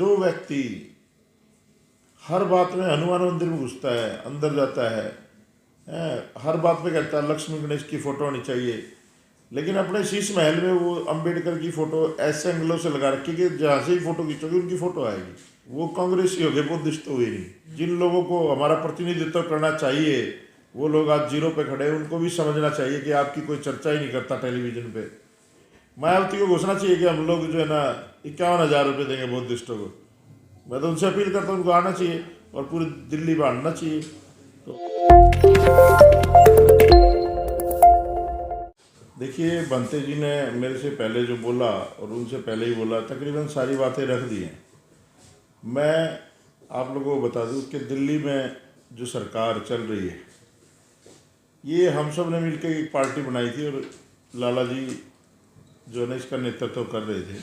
जो व्यक्ति हर बात में हनुमान मंदिर में घुसता है, अंदर जाता है, हर बात पे कहता है लक्ष्मी गणेश की फोटो होनी चाहिए, लेकिन अपने शीश महल में वो अंबेडकर की फोटो ऐसे एंगलों से लगा रखी कि जहाँ से ही फोटो खींचोगे उनकी फोटो आएगी। वो कांग्रेसी हो गए, बुद्धिस्ट तो हुए नहीं। जिन लोगों को हमारा प्रतिनिधित्व करना चाहिए वो लोग आज जीरो पे खड़े हैं। उनको भी समझना चाहिए कि आपकी कोई चर्चा ही नहीं करता टेलीविजन पे। मायावती को घोषणा चाहिए कि हम लोग जो है ना 51,000 रुपये देंगे बुद्धिस्टों को। मैं तो उनसे अपील करता हूँ उनको आना चाहिए और पूरी दिल्ली बांटना चाहिए। तो देखिए, बंते जी ने मेरे से पहले जो बोला और उनसे पहले ही बोला, तकरीबन सारी बातें रख दी हैं। मैं आप लोगों को बता दूं कि दिल्ली में जो सरकार चल रही है, ये हम सब ने मिलकर एक पार्टी बनाई थी और लाला जी जो है ना इसका नेतृत्व कर रहे थे।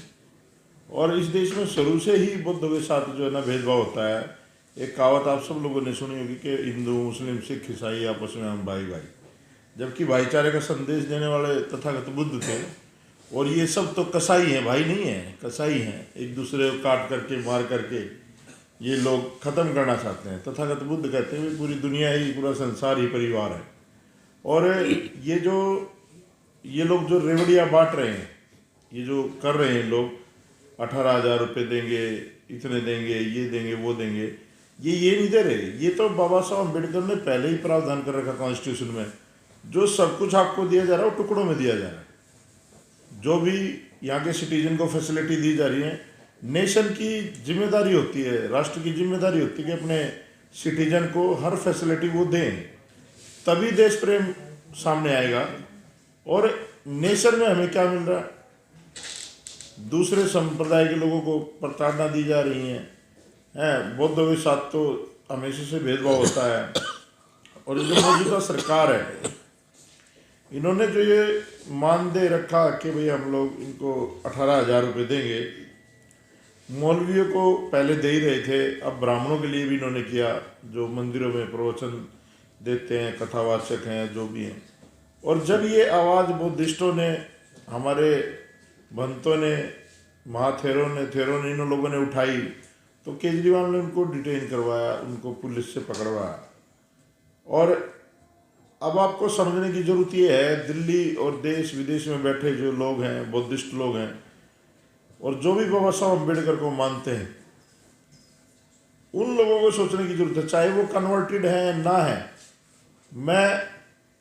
और इस देश में शुरू से ही बुद्धों के साथ जो है ना भेदभाव होता है। एक कहावत आप सब लोगों ने सुनी होगी कि हिंदू मुस्लिम सिख ईसाई आपस में हम भाई भाई, जबकि भाईचारे का संदेश देने वाले तथागत बुद्ध थे। और ये सब तो कसाई हैं, भाई नहीं है, कसाई हैं। एक दूसरे को काट करके मार करके ये लोग ख़त्म करना चाहते हैं। तथागत बुद्ध कहते हैं पूरी दुनिया ही, पूरा संसार ही परिवार है। और ये लोग जो रेवड़ियाँ बांट रहे हैं, ये जो कर रहे हैं लोग, 18,000 रुपये देंगे, इतने देंगे, ये देंगे, वो देंगे, ये नहीं दे रहे। ये तो बाबा साहब अम्बेडकर ने पहले ही प्रावधान कर रखा कॉन्स्टिट्यूशन में। जो सब कुछ आपको दिया जा रहा है वो टुकड़ों में दिया जा रहा है। जो भी यहाँ के सिटीजन को फैसिलिटी दी जा रही है, नेशन की जिम्मेदारी होती है, राष्ट्र की जिम्मेदारी होती है कि अपने सिटीजन को हर फैसिलिटी वो दें, तभी देश प्रेम सामने आएगा। और नेशन में हमें क्या मिल रहा है? दूसरे संप्रदाय के लोगों को प्रताड़ना दी जा रही हैं। बौद्धों के साथ तो हमेशा से भेदभाव होता है। और जो मौजूदा सरकार है, इन्होंने जो ये मान दे रखा कि भाई हम लोग इनको 18,000 रुपये देंगे। मौलवियों को पहले दे ही रहे थे, अब ब्राह्मणों के लिए भी इन्होंने किया, जो मंदिरों में प्रवचन देते हैं, कथावाचक हैं, जो भी हैं। और जब ये आवाज़ बुद्धिस्टों ने, हमारे भंतों ने, महाथेरों ने, इन लोगों ने उठाई, तो केजरीवाल ने उनको डिटेन करवाया, उनको पुलिस से पकड़वाया। और अब आपको समझने की जरूरत ये है, दिल्ली और देश विदेश में बैठे जो लोग हैं, बुद्धिस्ट लोग हैं, और जो भी बाबा साहब अम्बेडकर को मानते हैं, उन लोगों को सोचने की जरूरत है, चाहे वो कन्वर्टेड है ना है। मैं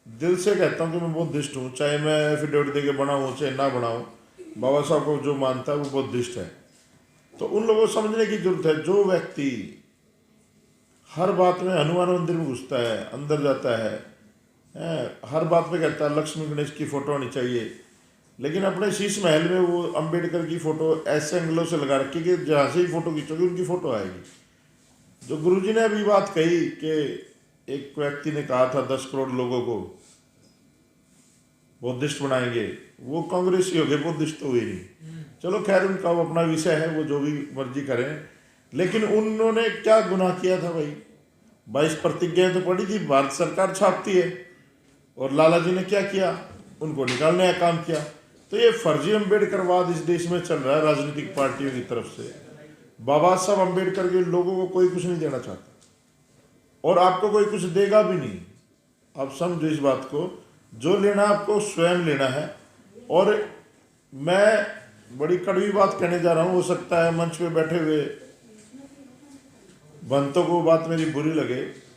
दिल से कहता हूँ कि मैं बुद्धिस्ट हूँ, चाहे मैं एफिडेविट दे के बनाऊँ चाहे ना बनाऊँ। बाबा साहब को जो मानता है वो बुद्धिस्ट है। तो उन लोगों को समझने की जरूरत है, जो व्यक्ति हर बात में हनुमान मंदिर में घुसता है, अंदर जाता है, हर बात पे कहता है लक्ष्मी गणेश की फोटो होनी चाहिए, लेकिन अपने शीश महल में वो अंबेडकर की फोटो ऐसे एंगलों से लगा रखी कि जहाँ से ही फोटो खींचोगे उनकी फोटो आएगी। जो गुरुजी ने अभी बात कही कि एक व्यक्ति ने कहा था 10 करोड़ लोगों को बुद्धिस्ट बनाएंगे, वो कांग्रेसी हो गए, बुद्धिस्ट तो हुए नहीं। चलो खैर, उनका वो अपना विषय है, वो जो भी मर्जी करें। लेकिन उन्होंने क्या गुनाह किया था भाई? 22 प्रतिज्ञाएं तो पड़ी थी, भारत सरकार छापती है। और लाला जी ने क्या किया? उनको निकालने का काम किया। तो ये फर्जी अम्बेडकरवाद इस देश में चल रहा है राजनीतिक पार्टियों की तरफ से। बाबा साहब अम्बेडकर के लोगों को कोई कुछ नहीं देना चाहता और आपको कोई कुछ देगा भी नहीं। आप समझो इस बात को, जो लेना आपको स्वयं लेना है। और मैं बड़ी कड़वी बात कहने जा रहा हूँ, हो सकता है मंच पे बैठे हुए भंतों को बात मेरी बुरी लगे।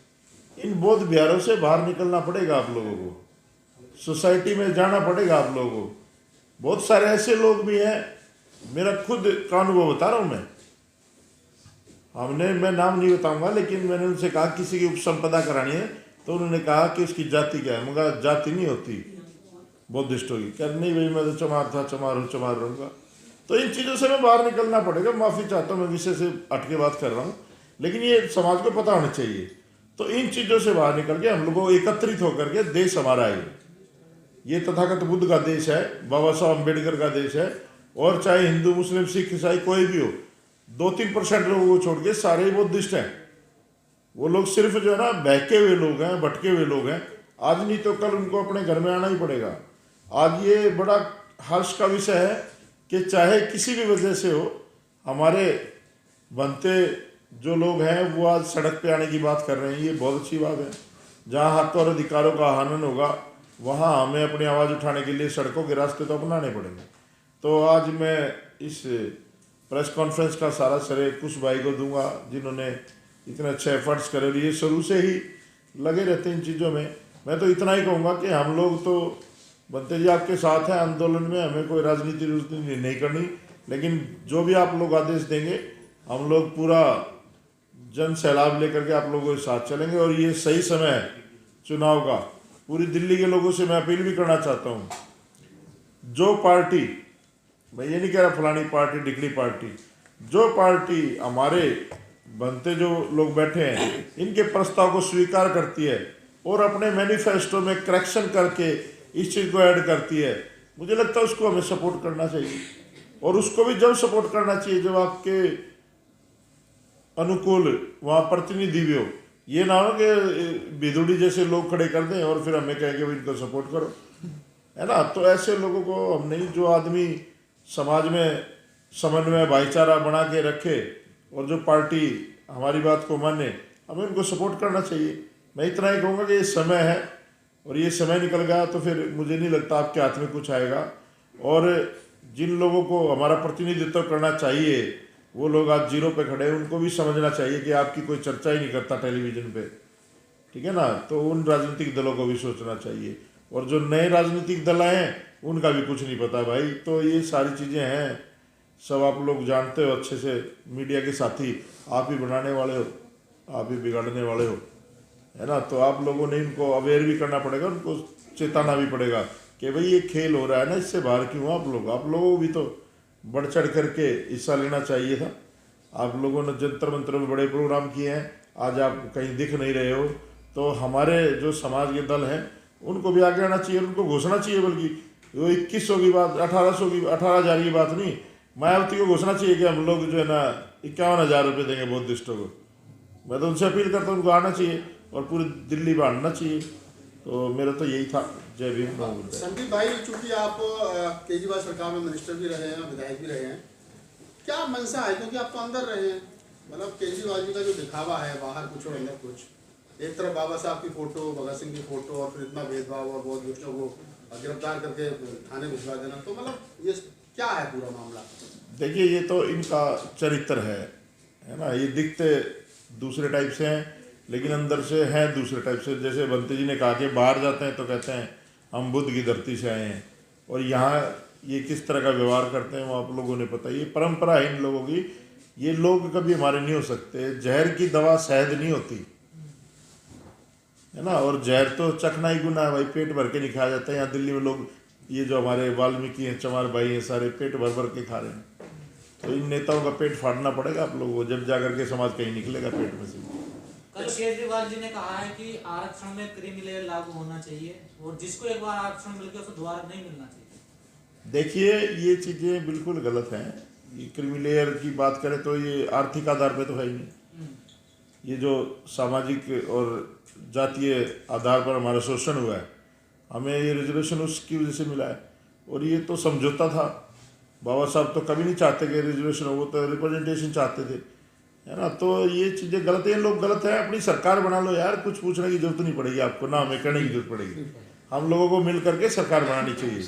इन बौद्ध विहारों से बाहर निकलना पड़ेगा आप लोगों को, सोसाइटी में जाना पड़ेगा आप लोगों को। बहुत सारे ऐसे लोग भी हैं, मेरा खुद का अनुभव बता रहा हूँ मैं नाम नहीं बताऊंगा, लेकिन मैंने उनसे कहा किसी की उपसंपदा करानी है, तो उन्होंने कहा कि उसकी जाति क्या है। मगर जाति नहीं होती बुद्धिस्टों की। कह नहीं भाई, मैं तो चमार था, चमार हूँ, चमार रहूँगा। तो इन चीज़ों से मैं बाहर निकलना पड़ेगा। माफ़ी चाहता हूँ, मैं विषय से हटके बात कर रहा हूँ, लेकिन ये समाज को पता होना चाहिए। तो इन चीज़ों से बाहर निकल के हम लोगों को एकत्रित होकर के देश हमारा है, ये तथागत बुद्ध का देश है, बाबा साहब अम्बेडकर का देश है। और चाहे हिंदू मुस्लिम सिख ईसाई कोई भी हो, 2-3% लोगों को छोड़ के सारे ही बुद्धिस्ट हैं। वो लोग सिर्फ जो है ना बहके हुए लोग हैं, भटके हुए लोग हैं। आज नहीं तो कल उनको अपने घर में आना ही पड़ेगा। आज ये बड़ा हर्ष का विषय है कि चाहे किसी भी वजह से हो, हमारे बनते जो लोग हैं वो आज सड़क पे आने की बात कर रहे हैं, ये बहुत अच्छी बात है। जहाँ हक और अधिकारों का हनन होगा वहाँ हमें अपनी आवाज़ उठाने के लिए सड़कों के रास्ते तो अपनाने पड़ेंगे। तो आज मैं इस प्रेस कॉन्फ्रेंस का सारा श्रेय कुछ भाई को दूंगा जिन्होंने इतने अच्छे एफर्ट्स करे और ये शुरू से ही लगे रहते हैं इन चीज़ों में। मैं तो इतना ही कहूँगा कि हम लोग तो बनते जी आपके साथ हैं आंदोलन में, हमें कोई राजनीति नहीं करनी, लेकिन जो भी आप लोग आदेश देंगे हम लोग पूरा जन सैलाब लेकर के आप लोगों के साथ चलेंगे। और ये सही समय है चुनाव का। पूरी दिल्ली के लोगों से मैं अपील भी करना चाहता हूँ, जो पार्टी, मैं ये नहीं कह रहा फलानी पार्टी ढिकड़ी पार्टी, जो पार्टी हमारे बनते जो लोग बैठे हैं इनके प्रस्ताव को स्वीकार करती है और अपने मैनिफेस्टो में करेक्शन करके इस चीज़ को ऐड करती है, मुझे लगता है उसको हमें सपोर्ट करना चाहिए। और उसको भी जब सपोर्ट करना चाहिए जब आपके अनुकूल वहाँ प्रतिनिधि भी हो। ये ना हो कि बिदुड़ी जैसे लोग खड़े कर दें और फिर हमें कहें कि भाई इनको सपोर्ट करो, है ना। तो ऐसे लोगों को हम नहीं, जो आदमी समाज में समन्वय भाईचारा बना के रखे और जो पार्टी हमारी बात को माने, हमें उनको सपोर्ट करना चाहिए। मैं इतना ही कहूँगा कि ये समय है और ये समय निकल गया तो फिर मुझे नहीं लगता आपके हाथ में कुछ आएगा। और जिन लोगों को हमारा प्रतिनिधित्व करना चाहिए वो लोग आज जीरो पे खड़े हैं, उनको भी समझना चाहिए कि आपकी कोई चर्चा ही नहीं करता टेलीविज़न पे, ठीक है ना। तो उन राजनीतिक दलों को भी सोचना चाहिए और जो नए राजनीतिक दल आए हैं उनका भी कुछ नहीं पता भाई। तो ये सारी चीज़ें हैं, सब आप लोग जानते हो अच्छे से, मीडिया के साथी आप ही बनाने वाले हो, आप ही बिगाड़ने वाले हो, है ना। तो आप लोगों ने इनको अवेयर भी करना पड़ेगा, उनको चेताना भी पड़ेगा कि भाई ये खेल हो रहा है ना, इससे बाहर क्यों आप लोगों को भी तो बढ़ चढ़ करके हिस्सा लेना चाहिए था। आप लोगों ने जंतर मंतर में बड़े प्रोग्राम किए हैं, आज आप कहीं दिख नहीं रहे हो। तो हमारे जो समाज के दल हैं उनको भी आगे आना चाहिए, उनको घोषणा चाहिए, बल्कि वो 2100 की बात, 18,000 की बात नहीं, मायावती को घोषणा चाहिए कि हम लोग जो है ना 51,000 रुपये देंगे बौद्धिस्टों को। मैं तो उनसे अपील करता हूँ उनको आना चाहिए और पूरी दिल्ली बांटना चाहिए। तो मेरा तो यही था। जय भीम। संदीप भाई, चूंकि आप केजरीवाल सरकार में मिनिस्टर भी रहे हैं, विधायक भी रहे हैं, क्या मंशा है, क्योंकि आप तो अंदर रहे हैं, मतलब केजरीवाल जी का जो दिखावा है बाहर कुछ और अंदर कुछ, एक तरफ बाबा साहब की फोटो, भगत सिंह की फोटो और फिर इतना भेदभाव और बहुत दुष्टों को गिरफ्तार करके थाने भिजवा देना, तो मतलब ये क्या है पूरा मामला? देखिए ये तो इनका चरित्र है ना। ये दिखते दूसरे टाइप से हैं लेकिन अंदर से हैं दूसरे टाइप से। जैसे बंते जी ने कहा कि बाहर जाते हैं तो कहते हैं हम बुद्ध की धरती से आए हैं, और यहाँ ये किस तरह का व्यवहार करते हैं वो आप लोगों ने पता, ये परंपरा है इन लोगों की। ये लोग कभी हमारे नहीं हो सकते। जहर की दवा शहद नहीं होती, है ना। और जहर तो चखना ही गुना है भाई, पेट भर के नहीं खाया जाता है। यहाँ दिल्ली में लोग, ये जो हमारे वाल्मीकि हैं, चमार भाई हैं, सारे पेट भर भर के खा रहे हैं। तो इन नेताओं का पेट फाड़ना पड़ेगा आप लोगों को, जब जा करके समाज कहीं निकलेगा पेट में से। कल केजरीवाल जी ने कहा है कि आरक्षण में क्रीमी लेयर लागू होना चाहिए और जिसको एक बार आरक्षण मिल गया उसको दोबारा नहीं मिलना चाहिए। देखिए ये चीज़ें बिल्कुल गलत हैं। ये क्रीमी लेयर की बात करें तो ये आर्थिक आधार पे तो है ही नहीं। ये जो सामाजिक और जातीय आधार पर हमारा शोषण हुआ है, हमें ये रिजर्वेशन उसकी वजह से मिला है। और ये तो समझौता था। बाबा साहब तो कभी नहीं चाहते कि रिजर्वेशन हो, वो तो रिप्रेजेंटेशन चाहते थे, है ना। तो ये चीज़ें गलत है, लोग गलत है। अपनी सरकार बना लो यार, कुछ पूछने की जरूरत नहीं पड़ेगी आपको, ना हमें कहने की जरूरत पड़ेगी। हम लोगों को मिल करके सरकार बनानी चाहिए।